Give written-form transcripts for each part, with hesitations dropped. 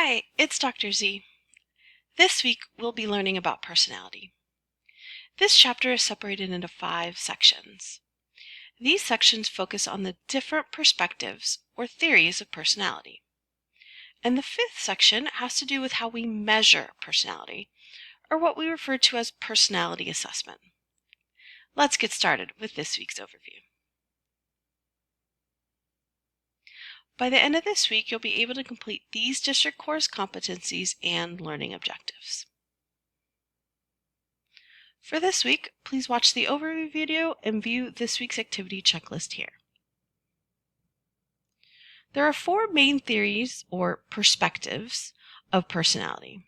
Hi, it's Dr. Z. This week we'll be learning about personality. This chapter is separated into 5 sections. These sections focus on the different perspectives or theories of personality. And the 5th section has to do with how we measure personality, or what we refer to as personality assessment. Let's get started with this week's overview. By the end of this week, you'll be able to complete these district course competencies and learning objectives. For this week, please watch the overview video and view this week's activity checklist here. There are 4 main theories or perspectives of personality.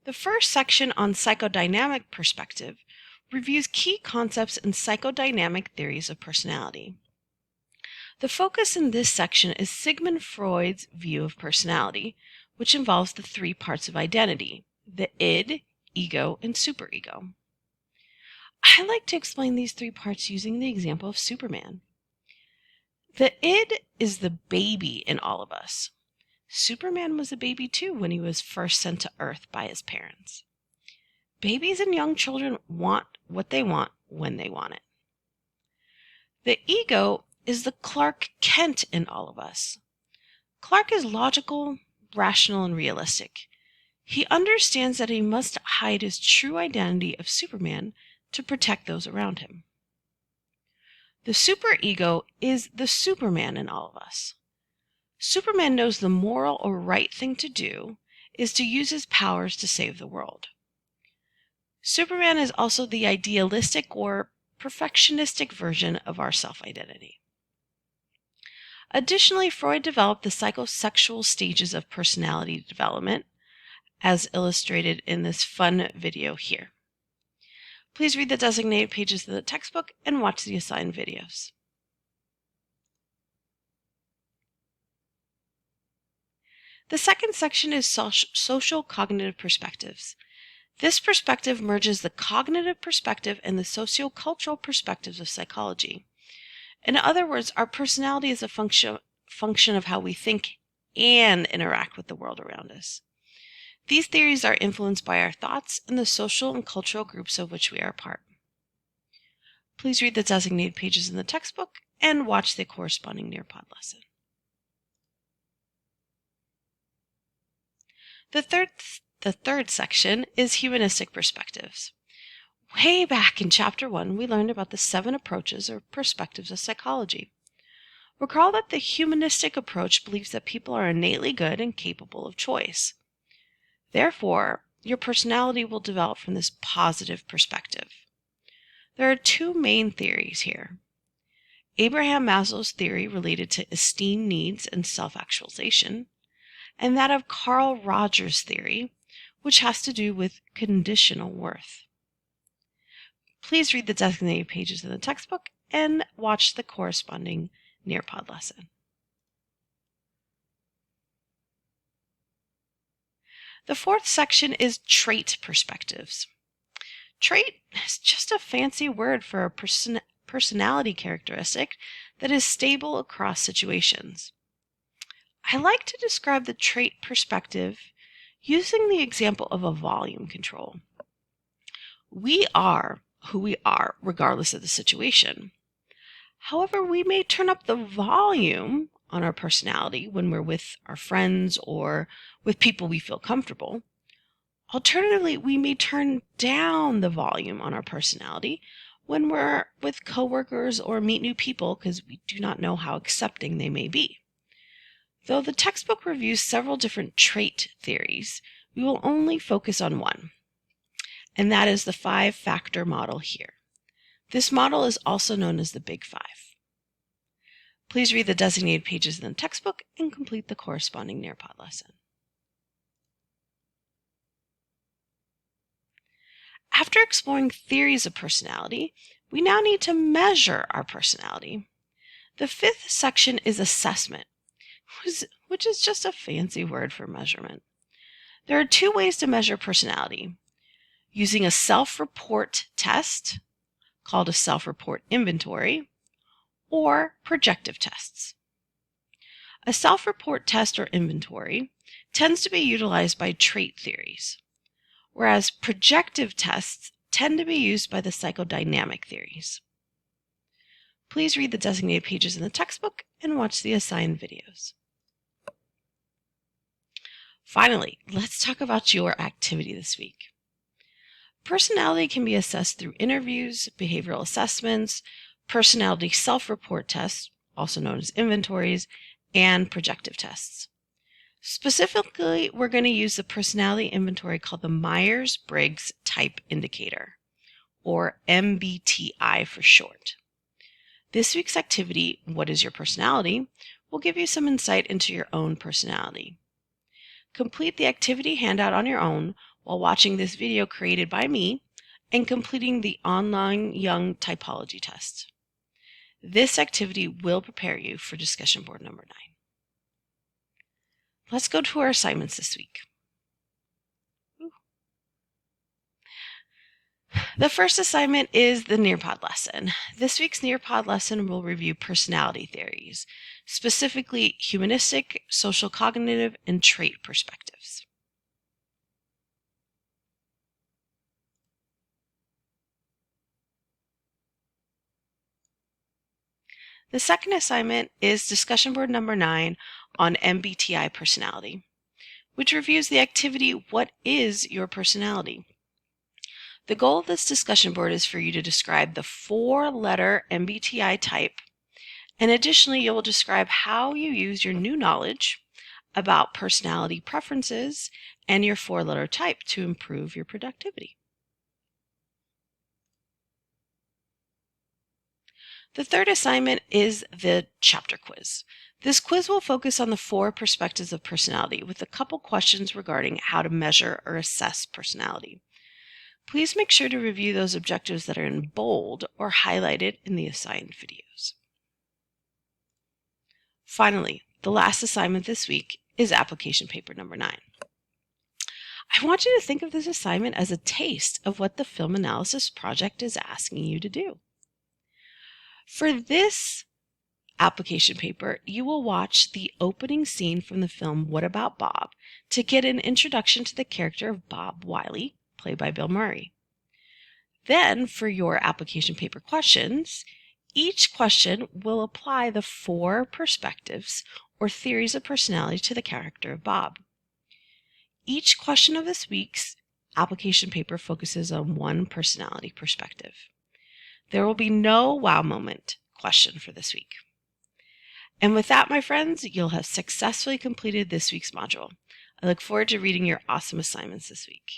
The first section on psychodynamic perspective reviews key concepts in psychodynamic theories of personality. The focus in this section is Sigmund Freud's view of personality, which involves the 3 parts of identity, the id, ego, and superego. I like to explain these 3 parts using the example of Superman. The id is the baby in all of us. Superman was a baby too when he was first sent to Earth by his parents. Babies and young children want what they want when they want it. The ego is the Clark Kent in all of us. Clark is logical, rational, and realistic. He understands that he must hide his true identity of Superman to protect those around him. The superego is the Superman in all of us. Superman knows the moral or right thing to do is to use his powers to save the world. Superman is also the idealistic or perfectionistic version of our self-identity. Additionally, Freud developed the psychosexual stages of personality development, as illustrated in this fun video here. Please read the designated pages of the textbook and watch the assigned videos. The second section is social cognitive perspectives. This perspective merges the cognitive perspective and the sociocultural perspectives of psychology. In other words, our personality is a function of how we think and interact with the world around us. These theories are influenced by our thoughts and the social and cultural groups of which we are a part. Please read the designated pages in the textbook and watch the corresponding Nearpod lesson. The third section is humanistic perspectives. Way back in Chapter 1, we learned about the 7 approaches or perspectives of psychology. Recall that the humanistic approach believes that people are innately good and capable of choice. Therefore, your personality will develop from this positive perspective. There are 2 main theories here. Abraham Maslow's theory related to esteem needs and self-actualization, and that of Carl Rogers' theory, which has to do with conditional worth. Please read the designated pages in the textbook and watch the corresponding Nearpod lesson. The 4th section is trait perspectives. Trait is just a fancy word for a personality characteristic that is stable across situations. I like to describe the trait perspective using the example of a volume control. We are who we are regardless of the situation. However, we may turn up the volume on our personality when we're with our friends or with people we feel comfortable. Alternatively, we may turn down the volume on our personality when we're with coworkers or meet new people because we do not know how accepting they may be. Though the textbook reviews several different trait theories, we will only focus on one, and that is the 5-factor model here. This model is also known as the Big 5. Please read the designated pages in the textbook and complete the corresponding Nearpod lesson. After exploring theories of personality, we now need to measure our personality. The 5th section is assessment, which is just a fancy word for measurement. There are 2 ways to measure personality: using a self-report test, called a self-report inventory, or projective tests. A self-report test or inventory tends to be utilized by trait theories, whereas projective tests tend to be used by the psychodynamic theories. Please read the designated pages in the textbook and watch the assigned videos. Finally, let's talk about your activity this week. Personality can be assessed through interviews, behavioral assessments, personality self-report tests, also known as inventories, and projective tests. Specifically, we're going to use the personality inventory called the Myers-Briggs Type Indicator, or MBTI for short. This week's activity, What is Your Personality?, will give you some insight into your own personality. Complete the activity handout on your own while watching this video created by me and completing the online Young Typology test. This activity will prepare you for discussion board number 9. Let's go to our assignments this week. The first assignment is the Nearpod lesson. This week's Nearpod lesson will review personality theories, specifically humanistic, social cognitive, and trait perspectives. The second assignment is discussion board number 9 on MBTI personality, which reviews the activity, What is Your Personality? The goal of this discussion board is for you to describe the 4-letter MBTI type, and additionally you will describe how you use your new knowledge about personality preferences and your 4-letter type to improve your productivity. The third assignment is the chapter quiz. This quiz will focus on the 4 perspectives of personality with a couple questions regarding how to measure or assess personality. Please make sure to review those objectives that are in bold or highlighted in the assigned videos. Finally, the last assignment this week is application paper number 9. I want you to think of this assignment as a taste of what the film analysis project is asking you to do. For this application paper, you will watch the opening scene from the film What About Bob to get an introduction to the character of Bob Wiley, played by Bill Murray. Then, for your application paper questions, each question will apply the 4 perspectives or theories of personality to the character of Bob. Each question of this week's application paper focuses on one personality perspective. There will be no wow moment question for this week. And with that, my friends, you'll have successfully completed this week's module. I look forward to reading your awesome assignments this week.